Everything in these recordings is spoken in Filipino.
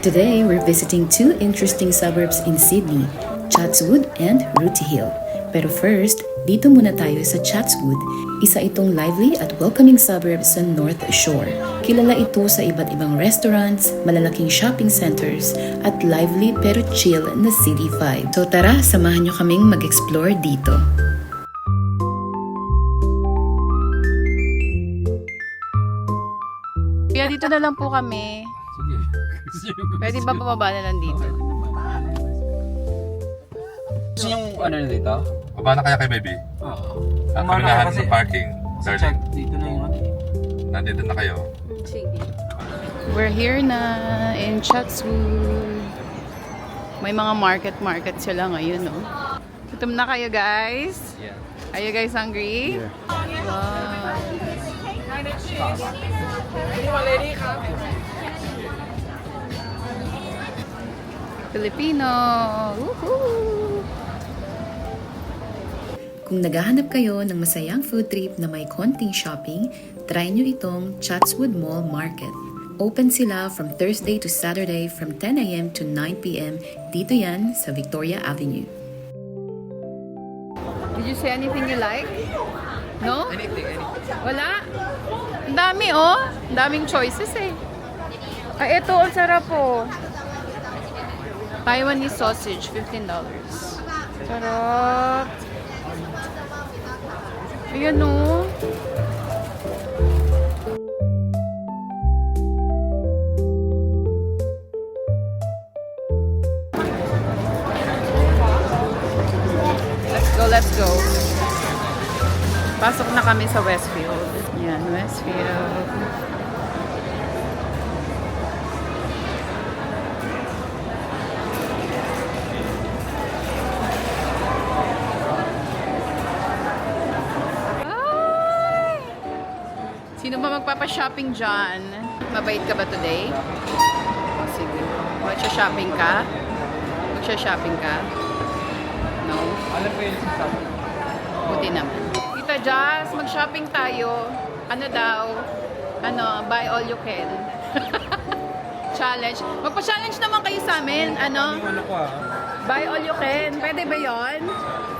Today, we're visiting two interesting suburbs in Sydney, Chatswood and Rooty Hill. Pero first, dito muna tayo sa Chatswood. Isa itong lively at welcoming suburb sa North Shore. Kilala ito sa iba't ibang restaurants, malalaking shopping centers, at lively pero chill na city vibe. So tara, samahan nyo kaming mag-explore dito. Kaya dito na lang po kami. Pwede ba bumaba na lang dito? Gusto yung ano na dito? Baba na kaya kay baby? Oo. At kami na sa parking. Darling, Dito na yung ano. nandito na kayo. Sige. We're here na in Chatswood. May mga market sila ngayon, no? Gutom na kayo, guys? Yeah. Are you guys hungry? Yeah. Wow. Filipino! Woohoo! Kung naghahanap kayo ng masayang food trip na may konting shopping, try nyo itong Chatswood Mall Market. Open sila from Thursday to Saturday from 10 a.m. to 9 p.m. Dito yan sa Victoria Avenue. Did you say anything you like? No? Anything. Wala? Ang dami, oh. Ang daming choices, eh. Ay, ito, ang sarap, oh. Taiwanese sausage, $15. Sarap. Ayan, oh. Let's go. Pasok na kami sa Westfield. Yan, Westfield. Ay! Sino ba magpapa-shopping dyan? Mabait ka ba today? O, sige. Magsha-shopping ka? Magsha-shopping ka? No? Alam ko yun sa Buti naman. Tita Jazz, mag-shopping tayo. Ano daw? Ano, buy all you can. Challenge. Magpa-challenge naman kayo sa amin. Ano? ano ko ah. Buy all you can. Pwede ba yon?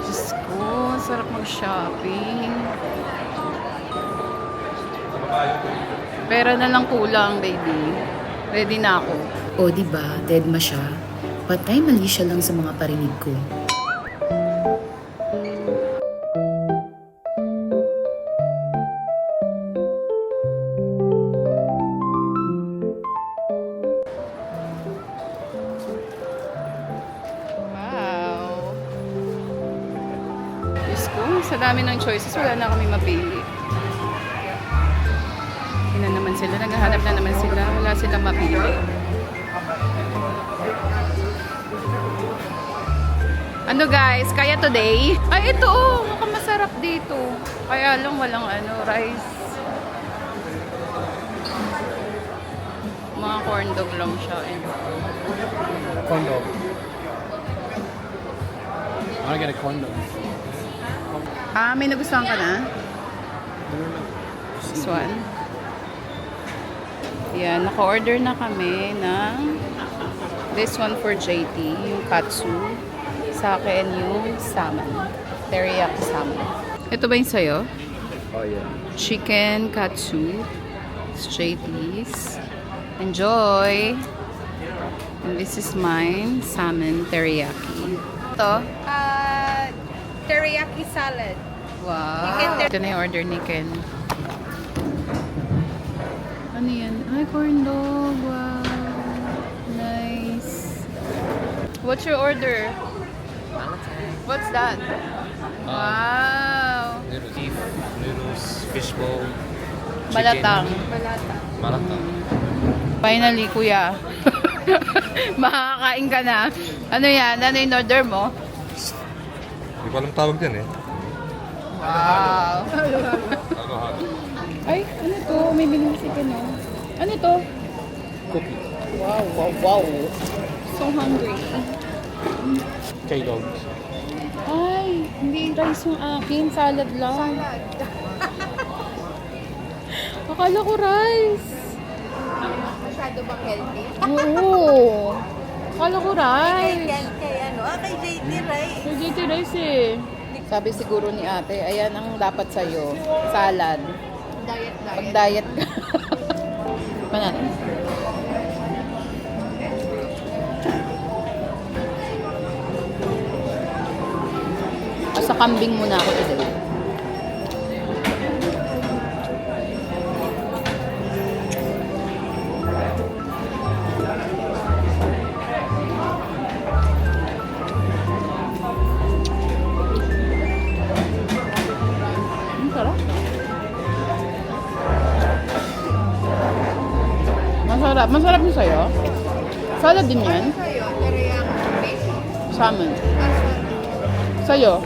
Diyos ko, sarap mag-shopping. Pera na lang kulang, baby. Ready na ako. O diba, dead ma siya? Patay mali siya lang sa mga parinig ko. Wow. Diyos ko, sa dami ng choices, wala na kami mapili. Yun na naman sila, naghahanap na naman sila, wala silang mapili. Ano guys, kaya today? Ay ito, mukhang masarap dito. Kaya lang walang ano, rice. Mga corn dog lang siya. Condo. I wanna get a condo. Ah, may nagustuhan ka na? This one. Yan, naka-order na kami ng this one for JT, yung katsu. Sa akin yung salmon. Teriyaki salmon. Ito ba yung sa'yo? Oh yeah. Chicken katsu. It's JT's. Enjoy! And this is mine, salmon teriyaki. Ito? Teriyaki salad. Wow! Ito na yung order ni Ken. Ano yan? Ay, corn dog. Wow! Nice. What's your order? What's that? Wow! Noodles. Beef, noodles, fishbowl, Balatang. malatang. Finally, kuya. Makakain ka na. Ano yan? Ano yung order mo? Hindi ko alam tawag dyan eh. Wow! Halo-halo. Ay, ano to? May binili ka no? Ano to? Cookie. Wow. So hungry. K-dogs. Ay, hindi rice yung akin. Salad lang. Akala ko rice. Masyado bang healthy? Oo. Kala ko rice. Kay ano? Kay JT Rice. Kay JT Rice eh. Sabi siguro ni ate, ayan ang dapat sa'yo. Salad. Pag diet ka. Banana. Sa kambing muna ako today. Sarap. Masarap. Masarap yung sa'yo. Salad din yan. Sa'yo, teriyaki beef. Salmon. Sa'yo.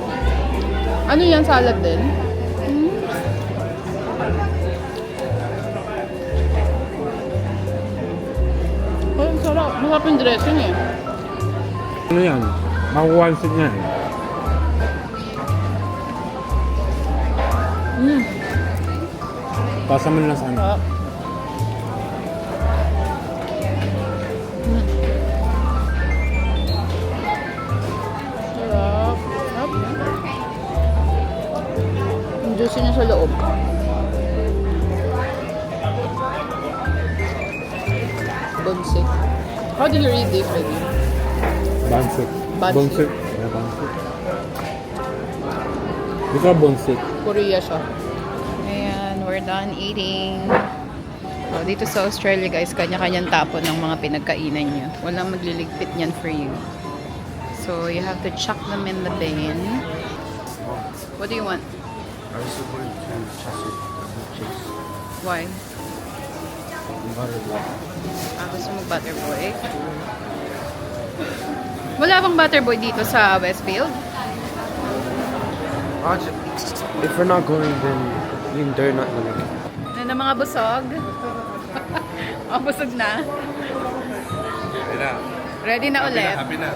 Ano yan? Salad din? Ay, ang sarap. Masarap yung dressing eh. Ano yan? Makuwansin yan. Pasa mo lang sa ano. Sarap. Sarap. Sarap. Ang juicy niya sa loob. Bonsik. How do you read this, baby? Bansik. Bansik. Bonsik. Yeah, bansik. Ito bonsik. Korea siya. Ayan, we're done eating. So, dito sa Australia, guys, kanya-kanyang tapon ng mga pinagkainan nyo. Walang magliligpit niyan for you. So, you have to chuck them in the bin. What do you want? I was going to chase. Why? Buttermilk. Gusto mo butterboy? Wala bang butterboy dito sa Westfield? If we're not going, then they're not gonna. Ano na mga busog? Busog na. Ready na. Ready na ulit. Happy na.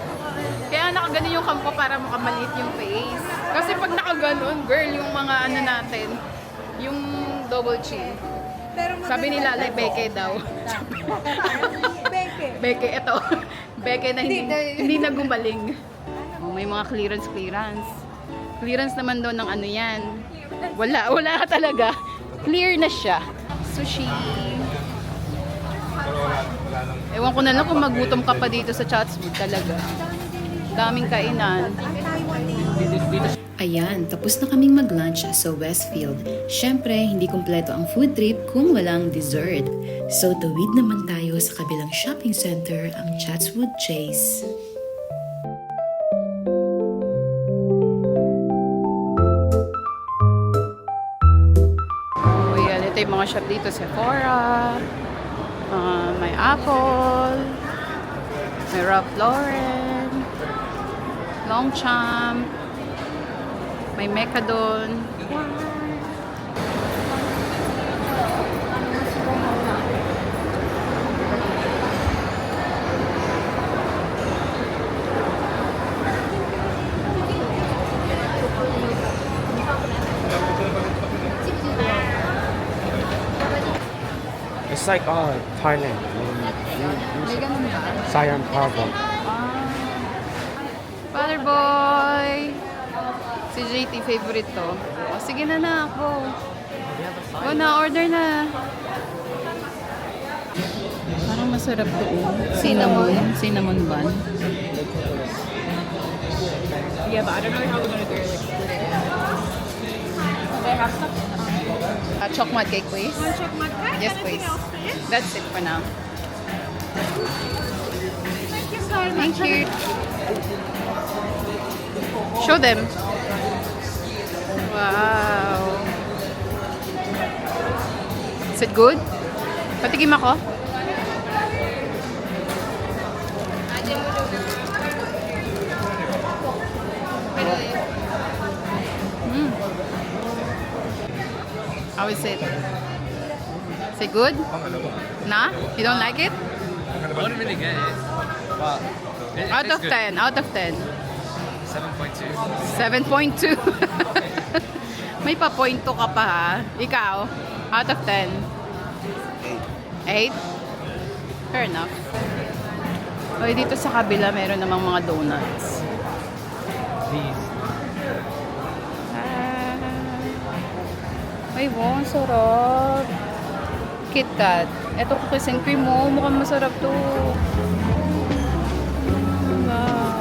Kaya nakaganon yung kampo para makamaliit yung face. Kasi pag nakaganon, girl, yung mga ano natin, yung double chin. Sabi nila, like, beke daw. Beke. Beke, ito. Beke na hindi na gumaling. Oh, may mga clearance. Clearance naman daw ng ano yan. Wala talaga. Clear na siya. Sushi. Ewan ko na lang kung magutom ka pa dito sa Chatswood talaga. Daming kainan. Ayan, tapos na kaming mag-lunch sa Westfield. Siyempre, hindi kumpleto ang food trip kung walang dessert. So, tawid naman tayo sa kabilang shopping center, ang Chatswood Chase. Oh, yan. Ito yung mga shop dito. Sephora. May Apple. May Ralph Lauren. Longchamp. May Mecadon. It's like Thailand. May ganun ba? Siam Harbor. Butterboy! Si JT favorite to. O, sige na ako. O, na-order na. Parang masarap to. Cinnamon bun. Yeah, but I don't know how we're gonna do it. Okay, have stuff. Chocolate cake, please. Chocolate cake? Yes, please. That's it for now. Thank you so much. Thank you. Show them. Wow. Is it good? Patikim ako. How is it? Is it good? Nah? You don't like it? I don't really get it. But Out of 10. Out of 10. 7.2. 7.2. May pa-point 2 ka pa ha. Ikaw? Out of 10. 8? Fair enough. Okay, dito sa kabila meron namang mga donuts. These. Ay, wow, ang sarap. KitKat. Ito cookies and cream mo. Mukhang masarap to. Wow.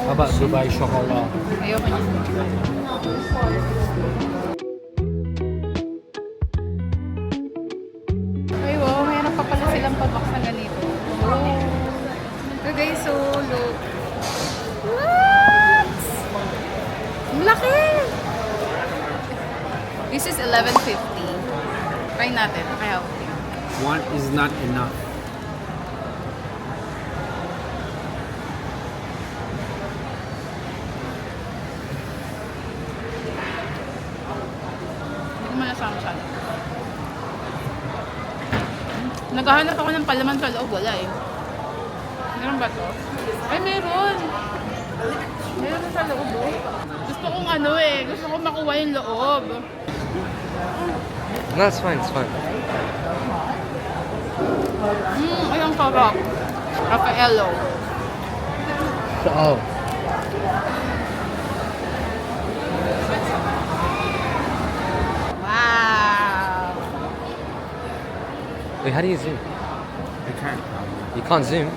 How about Dubai chocolate? Ayoko niya. Ay, wow. Mayroon pa pala silang pabak na ganito. Oh. So guys, so look. What? Ang laki! This is 11.50. Try natin. Kaya okay. One is not enough. Hindi ko malasama siya. Naghahanap ako ng palaman sa loob. Wala eh. Meron ba to? Ay, meron! Meron sa loob oh. Gusto kong ano eh. Gusto kong makuha yung loob. No, it's fine. It's fine. Ay, ang sarap. Raffaello. Oh. Wow! Wait, how do you zoom? I can't. You can't zoom.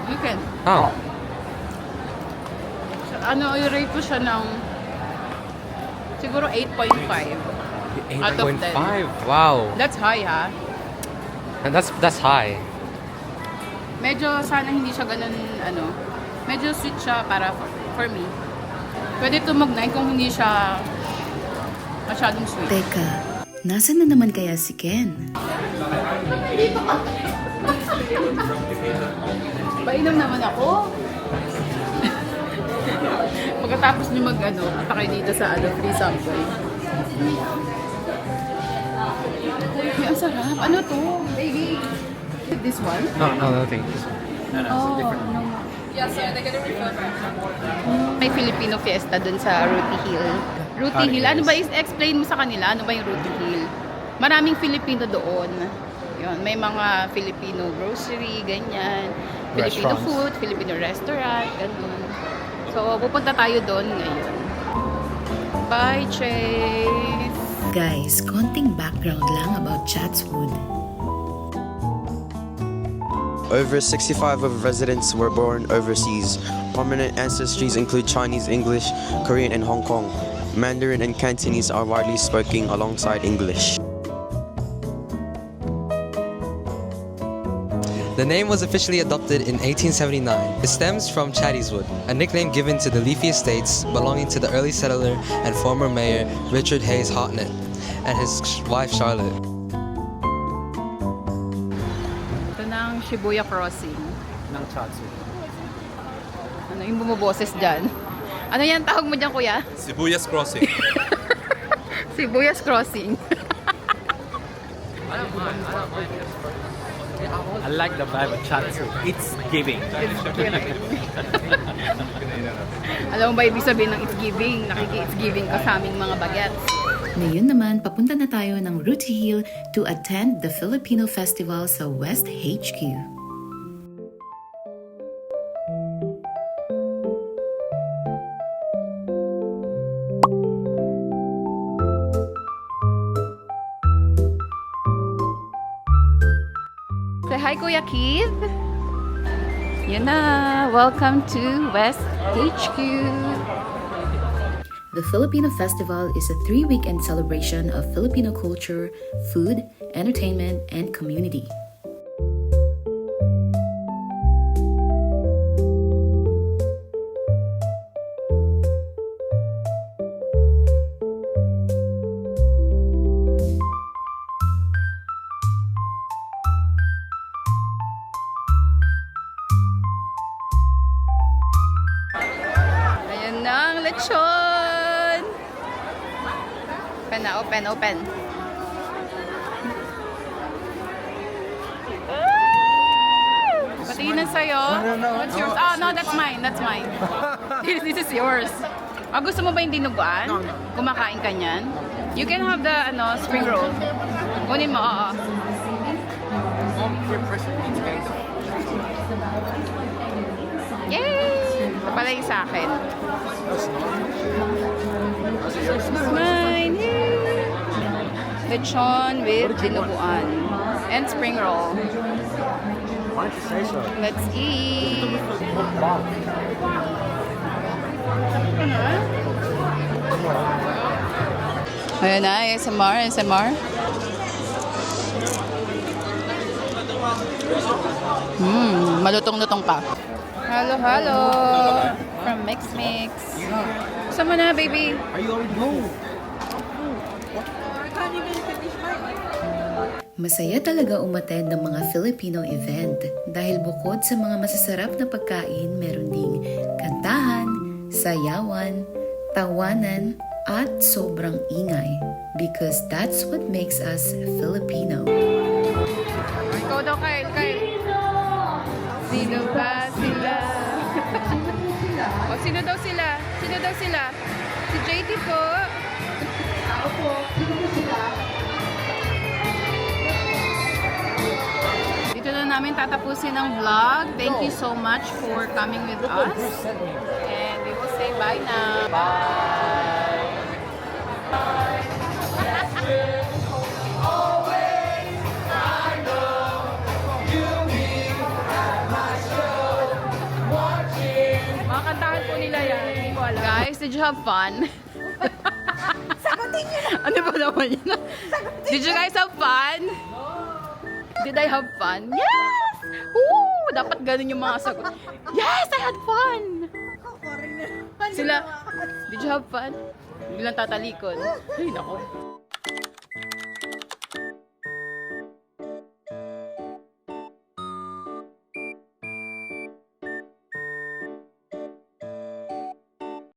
You can. How? Ano, i-rate ko siya ng siguro 8.5. Out of 10. 8.5. Wow. That's high, ha? And that's high. Medyo sana hindi siya ganun, ano, medyo sweet siya para for me. Pwede ito mag-9 kung hindi siya masyadong sweet. Teka, nasan na naman kaya si Ken? Painom naman ako. Pagkatapos niyo mag-ano, punta kayo dito sa ano, free sample. Ay, ang sarap. Ano to? Baby. This one? No, nothing. Oh, no. Yeah, so they're gonna refill May Filipino fiesta dun sa Ruti Hill. Ruti Hill, ano ba explain mo sa kanila? Ano ba yung Ruti Hill? Maraming Filipino doon. Yun, may mga Filipino grocery, ganyan. Filipino Restaurants. food, Filipino restaurant, ganun. So, pupunta tayo doon ngayon. Bye, Chase! Guys, konting background lang about Chatswood. Over 65 of residents were born overseas. Prominent ancestries include Chinese, English, Korean, and Hong Kong. Mandarin and Cantonese are widely spoken alongside English. The name was officially adopted in 1879. It stems from Chattyswood, a nickname given to the leafy estates belonging to the early settler and former mayor Richard Hayes Hartnett and his wife Charlotte. Ito na ang Shibuya Crossing. Ng Chatsu. Ano yung bumuboses dyan? Ano yan tawag mo dyan, kuya? Sibuyas Crossing. Sibuyas Crossing. I like the vibe of Chatsu. It's giving. Alam mo ba ibig sabihin ng it's giving? Nakiki-it's giving ka sa aming mga bagets. Ngayon naman, papunta na tayo ng Ruti Hill to attend the Filipino Festival sa West HQ. Say hi, Kuya Keith. Yan na. Welcome to West HQ. The Filipino Festival is a 3-weekend celebration of Filipino culture, food, entertainment, and community. Ayan na ang lechon. Open na, open, open. Ah! Patingin na sa'yo. What's yours? Oh, no, that's mine. That's mine. This is yours. Gusto mo ba yung dinuguan? Kumakain ka niyan? You can have the spring roll. Kunin mo, oo. Yay! Ito pala yung sa akin. Mine! Yay! Lechon with dinuguan. And spring roll. Why don't you say so? Let's eat! Ayan na, ASMR. Malutong-lutong pa. Hello. From Mix. Gusto mo na, baby? Are you already home? Masaya talaga umattend ng mga Filipino event dahil bukod sa mga masasarap na pagkain, meron ding kantahan, sayawan, tawanan, at sobrang ingay because that's what makes us Filipino. Ikaw daw, Kyle. Sino ba sila? Sino daw sila? Si JT po. Ako po. Sino ba sila? Dito na namin tatapusin ang vlog. Thank you so much for coming with us. And we will say bye now. Mga kantahan po nila yan. Hindi ko alam. Guys, did you have fun? Sagutin niyo na. Ano ba naman yun? Did you guys have fun? Did I have fun? Yes! Woo! Dapat ganun yung mga sagot. Yes! I had fun! Sila, did you have fun? Bilang tatalikod. Ay, nako.